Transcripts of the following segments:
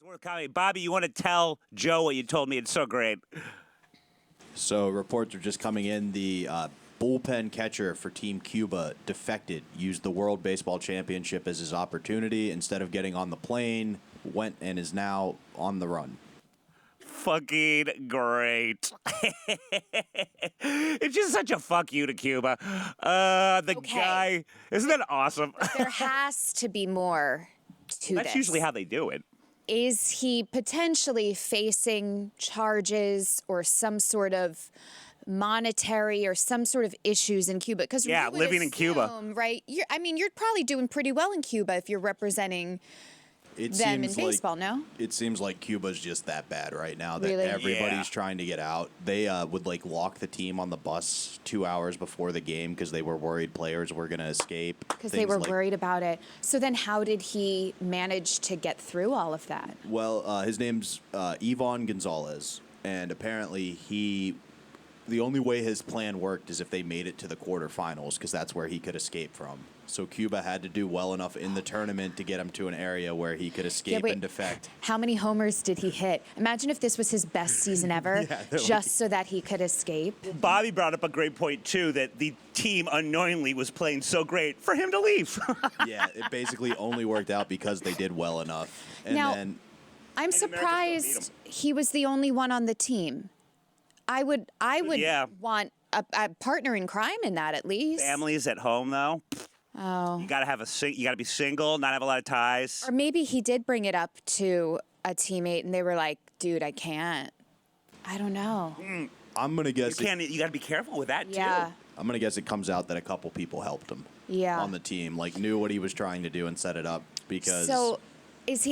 It's worth commenting. Bobby, you want to tell Joe what you told me? It's so great. So reports are just coming in. The bullpen catcher for Team Cuba defected, used the World Baseball Championship as his opportunity. Instead of getting on the plane, went and is now on the run. Fucking great. It's just such a fuck you to Cuba. The Okay. guy, isn't that awesome? There has to be more to That's this. usually how they do it. Is he potentially facing charges or some sort of monetary or some sort of issues in Cuba? Because Yeah, living in Cuba. right? You're probably doing pretty well in Cuba if you're representing them in baseball. No, It seems like Cuba's just that bad right now that Really? everybody's Yeah. trying to get out. They would lock the team on the bus 2 hours before the game because they were worried players were going to escape. because they Things were like- worried about it. So then, how did he manage to get through all of that? Well, his name's Ivan Gonzalez, and apparently the only way his plan worked is if they made it to the quarterfinals because that's where he could escape from. So Cuba had to do well enough in the tournament to get him to an area where he could escape wait. and defect. How many homers did he hit? Imagine if this was his best season ever, just so that he could escape. Bobby brought up a great point, too, that the team unknowingly was playing so great for him to leave. Yeah, it basically only worked out because they did well enough. And Now- then I'm still beat surprised he was the only one on the team. I would Yeah. want a partner in crime in that at least. Families at home, though. Oh. You gotta you gotta be single, not have a lot of ties. Or maybe he did bring it up to a teammate and they were like, dude, I can't. I don't know. I'm gonna guess You gotta be careful with that Yeah. too. I'm gonna guess it comes out that a couple people helped him Yeah. on the team, knew what he was trying to do and set it up because So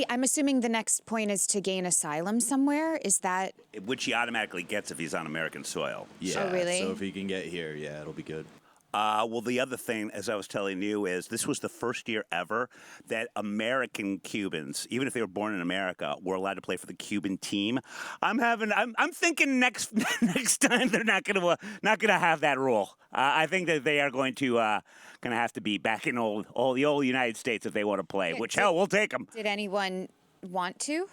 I'm assuming the next point is to gain asylum somewhere? Is that Which he automatically gets if he's on American soil. yeah. Oh, really? So if he can get here, yeah, it'll be good. Well, the other thing, as I was telling you, is this was the first year ever that American Cubans, even if they were born in America, were allowed to play for the Cuban team. I'm thinking next time they're not gonna have that rule. I think that they are going to have to be back in the old United States if they want to play. Which hell, we'll take them. did anyone want to?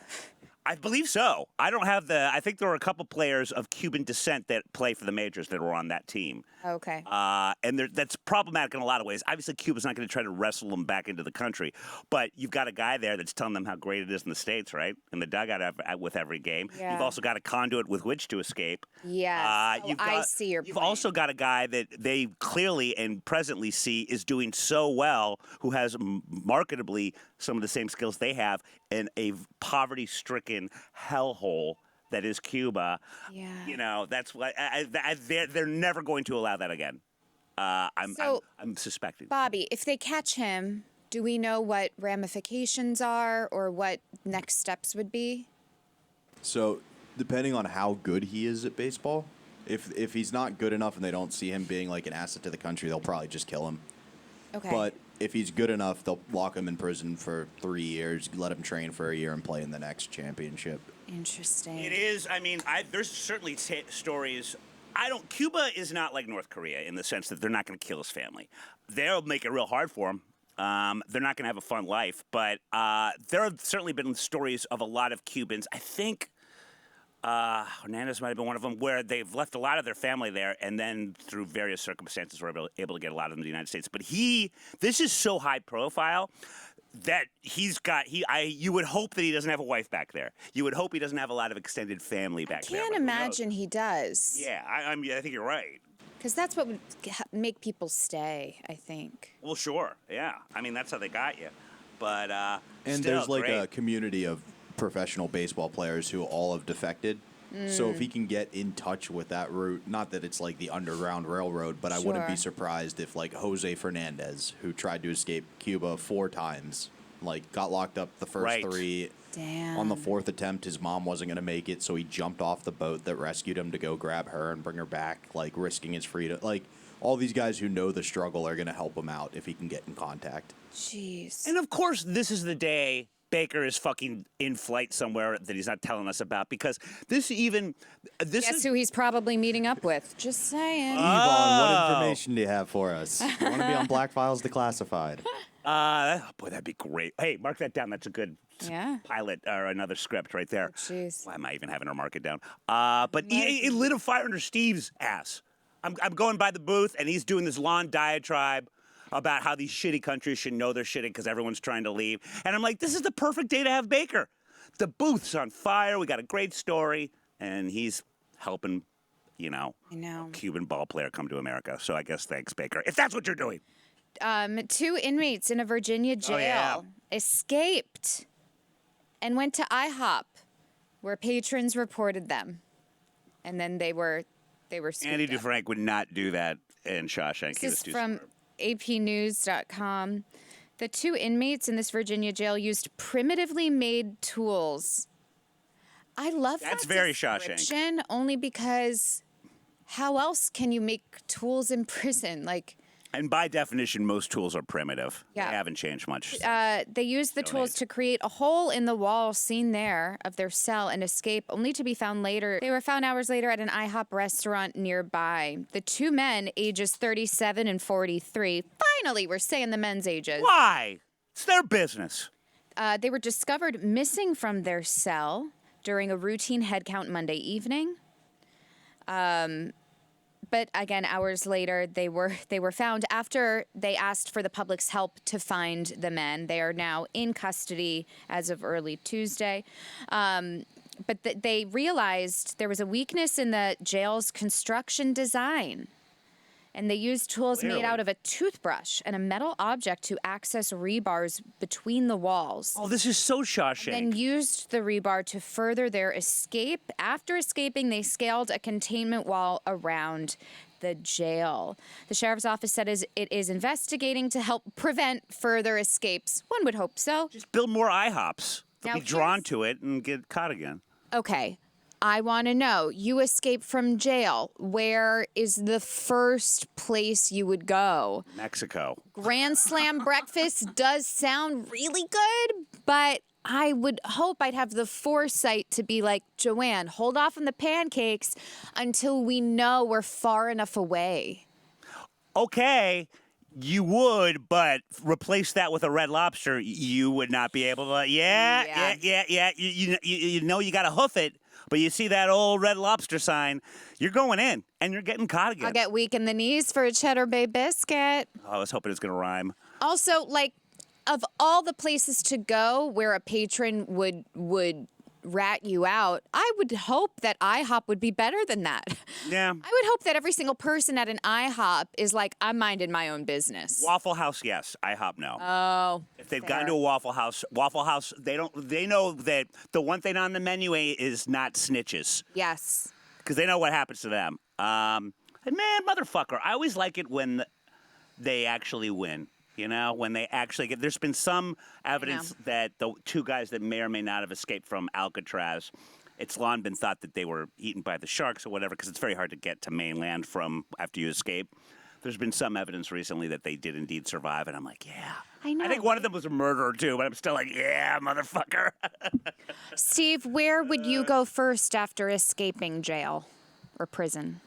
I believe so. I think there were a couple players of Cuban descent that play for the majors that were on that team. Okay. And that's problematic in a lot of ways. Obviously, Cuba's not going to try to wrestle them back into the country. But you've got a guy there that's telling them how great it is in the States, right? In the dugout with every game. Yeah. You've also got a conduit with which to escape. Yes. I see your You've point. also got a guy that they clearly and presently see is doing so well, who has marketably some of the same skills they have in a poverty-stricken hellhole that is Cuba. Yeah. That's why they're never going to allow that again. I'm suspecting. Bobby, if they catch him, do we know what ramifications are or what next steps would be? So depending on how good he is at baseball, if he's not good enough and they don't see him being an asset to the country, they'll probably just kill him. Okay. But if he's good enough, they'll lock him in prison for 3 years, let him train for a year, and play in the next championship. Interesting. It is. I mean, there's certainly stories. Cuba is not like North Korea in the sense that they're not going to kill his family. They'll make it real hard for him. They're not going to have a fun life. But there have certainly been stories of a lot of Cubans. I think Hernandez might have been one of them, where they've left a lot of their family there, and then through various circumstances were able to get a lot of them to the United States. But this is so high profile that you would hope that he doesn't have a wife back there. You would hope he doesn't have a lot of extended family back there. Can't but who knows? imagine he does. Yeah, I think you're right. Because that's what would make people stay, I think. Well, sure. Yeah. I mean, that's how they got you. But And still, there's great. a community of professional baseball players who all have defected. So if he can get in touch with that route, not that it's the Underground Railroad, but I wouldn't be Sure. surprised if Jose Fernandez, who tried to escape Cuba 4 times, got locked up the first Right. 3. Damn. On the 4th attempt, his mom wasn't going to make it, so he jumped off the boat that rescued him to go grab her and bring her back, risking his freedom. All these guys who know the struggle are going to help him out if he can get in contact. Jeez. And of course, this is the day Baker is fucking in flight somewhere that he's not telling us about, because this Guess is who he's probably meeting up with? Just saying. Yvonne, what information do you have for us? You want to be on Black Files Declassified? Boy, that'd be great. Hey, mark that down. That's a good Yeah. pilot or another script right there. Jeez. Why am I even having her mark it down? But it lit a fire under Steve's ass. I'm going by the booth, and he's doing this long diatribe about how these shitty countries should know they're shitty because everyone's trying to leave. And I'm like, this is the perfect day to have Baker. The booth's on fire. We got a great story, and he's helping, I know. a Cuban ball player come to America. So I guess thanks, Baker, if that's what you're doing. 2 inmates in a Virginia jail yeah. escaped and went to IHOP, where patrons reported them, and then they were scooped Andy up. Dufrank would not do that in Shawshank. He was This is too from smart. apnews.com. The 2 inmates in this Virginia jail used primitively made tools. I love That's that very Shawshank. description, only because how else can you make tools in prison? And by definition, most tools are primitive. Yeah. They haven't changed much. They used the tools to create a hole in the wall seen there of their cell and escape, only to be found later. They were found hours later at an IHOP restaurant nearby. The 2 men, ages 37 and 43, finally we're saying the men's ages. Why? It's their business. They were discovered missing from their cell during a routine head count Monday evening. But again, hours later, they were found after they asked for the public's help to find the men. They are now in custody as of early Tuesday. But they realized there was a weakness in the jail's construction design. And they used tools made out of a toothbrush and a metal object to access rebars between the walls. Oh, this is so Shawshank. Then used the rebar to further their escape. After escaping, they scaled a containment wall around the jail. The sheriff's office said it is investigating to help prevent further escapes. One would hope so. Just build more IHOPs. They'll Now be drawn here's- to it and get caught again. Okay, I want to know, you escape from jail. Where is the first place you would go? Mexico. Grand Slam breakfast does sound really good, but I would hope I'd have the foresight to be like, Joanne, hold off on the pancakes until we know we're far enough away. Okay, you would, but replace that with a Red Lobster, you would not be able to. Yeah. You know you got to hoof it, but you see that old Red Lobster sign, you're going in, and you're getting caught again. I'll get weak in the knees for a Cheddar Bay biscuit. Oh, I was hoping it was going to rhyme. Also, of all the places to go where a patron would rat you out, I would hope that IHOP would be better than that. Yeah. I would hope that every single person at an IHOP is like, I'm minding my own business. Waffle House, yes. IHOP, no. Oh, If they've fair. gone to a Waffle House, they know that the one thing on the menu is not snitches, Yes. because they know what happens to them. And man, motherfucker, I always like it when they actually win. When they actually get. There's been some evidence that the 2 guys that may or may not have escaped from Alcatraz, it's long been thought that they were eaten by the sharks or whatever, because it's very hard to get to mainland from after you escape. There's been some evidence recently that they did indeed survive, and I'm like, yeah. I know. I think one of them was a murderer too, but I'm still like, yeah, motherfucker. Steve, where would you go first after escaping jail or prison?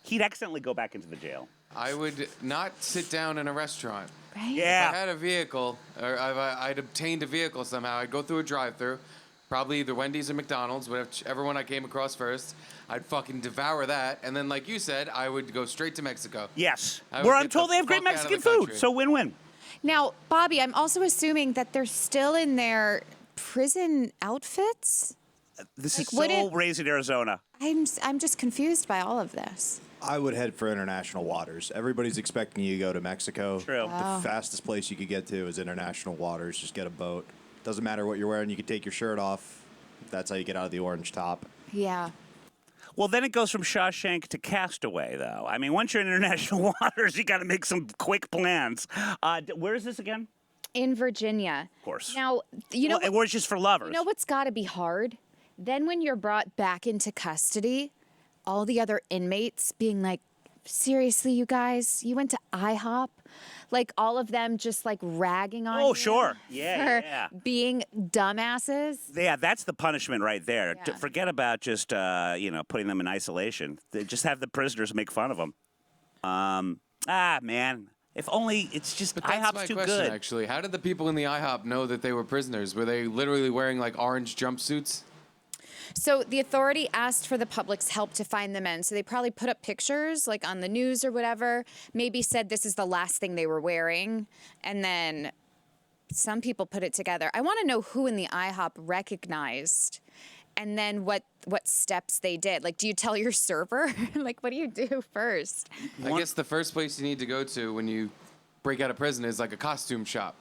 He'd accidentally go back into the jail. I would not sit down in a restaurant. Right? If I Yeah. had a vehicle, or if I'd obtained a vehicle somehow, I'd go through a drive-through, probably either Wendy's or McDonald's, whichever one I came across first. I'd fucking devour that, and then, like you said, I would go straight to Mexico. Yes. I would Where I'm get told the they have great fuck out of Mexican the food, country. so win-win. Now, Bobby, I'm also assuming that they're still in their prison outfits. This is Like, so wouldn't- raised in Arizona. I'm just confused by all of this. I would head for international waters. Everybody's expecting you to go to Mexico. True. The fastest place you could get to is international waters. Just get a boat. Doesn't matter what you're wearing. You can take your shirt off. That's how you get out of the orange top. Yeah. Well, then it goes from Shawshank to Castaway, though. I mean, once you're in international waters, you got to make some quick plans. Where is this again? In Virginia. Of course. Now, you know, Or it's just for lovers. you know what's got to be hard? Then when you're brought back into custody, all the other inmates being like, seriously, you guys, you went to IHOP? Like all of them just like ragging on you. Oh, sure. Yeah, for yeah. being dumbasses. Yeah, that's the punishment right there. Yeah. Forget about just putting them in isolation. They just have the prisoners make fun of them. Man, If only it's just But that's my IHOP's too question, good. actually. How did the people in the IHOP know that they were prisoners? Were they literally wearing like orange jumpsuits? So the authority asked for the public's help to find the men. So they probably put up pictures like on the news or whatever, maybe said this is the last thing they were wearing. And then some people put it together. I want to know who in the IHOP recognized and then what steps they did. Like, do you tell your server? Like, what do you do first? I guess the first place you need to go to when you break out of prison is like a costume shop.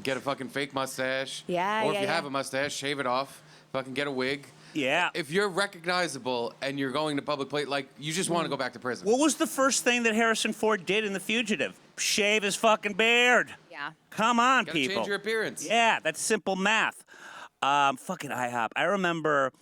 Get a fucking fake mustache. Yeah, Or if yeah, you have yeah. a mustache, shave it off. Fucking get a wig. Yeah. If you're recognizable and you're going to public place, like, you just want to go back to prison. What was the first thing that Harrison Ford did in The Fugitive? Shave his fucking beard. Yeah. Come on, Gotta people. change your appearance. Yeah, that's simple math. Fucking IHOP. I remember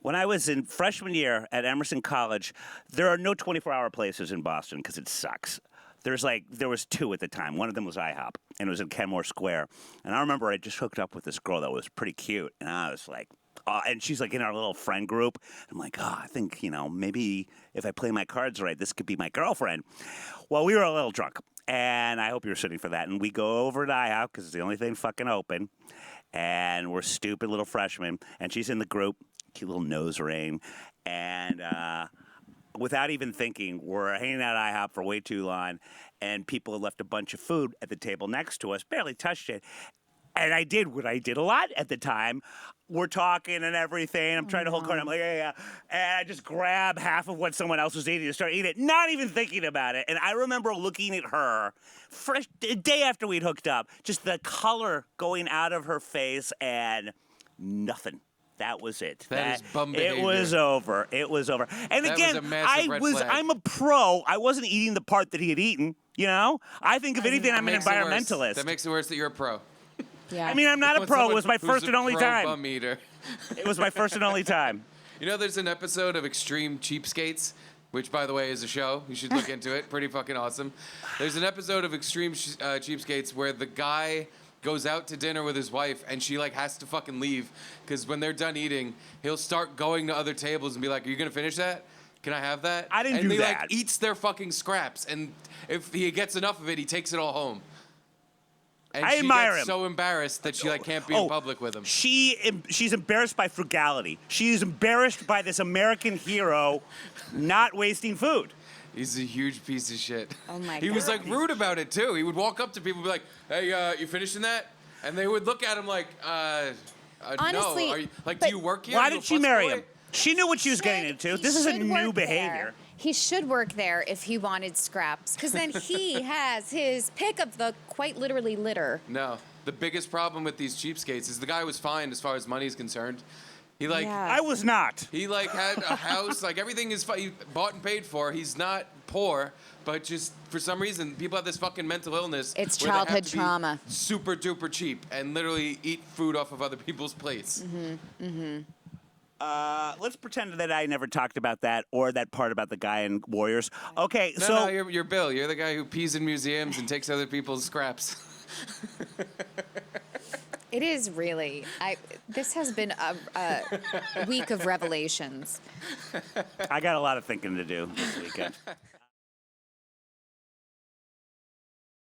when I was in freshman year at Emerson College, there are no 24-hour places in Boston because it sucks. There was two at the time. One of them was IHOP, and it was in Kenmore Square. And I remember I just hooked up with this girl that was pretty cute, and I was like, and she's like in our little friend group. I'm like, I think, maybe if I play my cards right, this could be my girlfriend. Well, we were a little drunk, and I hope you were sitting for that. And we go over to IHOP because it's the only thing fucking open. And we're stupid little freshmen, and she's in the group, cute little nose ring, and without even thinking, we're hanging out at IHOP for way too long, and people had left a bunch of food at the table next to us, barely touched it. And I did what I did a lot at the time. We're talking and everything. I'm trying to hold corner. I'm like, yeah. And I just grab half of what someone else was eating and start eating it, not even thinking about it. And I remember looking at her, fresh, a day after we'd hooked up, just the color going out of her face and nothing. That was it. That is bum behavior. It was over. It was over. And That again, was a massive red flag. I'm a pro. I wasn't eating the part that he had eaten, I think if anything, I'm an Makes it worse. environmentalist. That makes it worse that you're a pro. Yeah. I mean, I'm not a What's pro. It someone was my who's first a and only pro time. Bum eater? It was my first and only time. You know, there's an episode of Extreme Cheapskates, which, by the way, is a show. You should look into it. Pretty fucking awesome. There's an episode of Extreme Cheapskates where the guy goes out to dinner with his wife, and she, has to fucking leave, because when they're done eating, he'll start going to other tables and be like, are you going to finish that? Can I have that? I didn't and do he, that. eats their fucking scraps, and if he gets enough of it, he takes it all home. And I she admire gets him. so embarrassed that she can't be in public with him. She's embarrassed by frugality. She's embarrassed by this American hero not wasting food. He's a huge piece of shit. Oh my He was God. rude about it too. He would walk up to people and be like, "Hey, you finishing that?" And they would look at him like, Honestly, no. Are you, do but you work here? Why Are you a did she busboy?" marry him? She knew what she was Should- getting into. he This isn't should new work behavior. there. He should work there if he wanted scraps, because then he has his pick of the quite literally litter. No. The biggest problem with these cheapskates is the guy was fined as far as money is concerned. He Yeah. I was not. He had a house, everything is he bought and paid for. He's not poor, but just for some reason people have this fucking mental illness. It's where they have childhood to be trauma. super duper cheap and literally eat food off of other people's plates. Let's pretend that I never talked about that or that part about the guy in Warriors. Okay, No, so you're Bill. You're the guy who pees in museums and takes other people's scraps. It is really. This has been a week of revelations. I got a lot of thinking to do this weekend.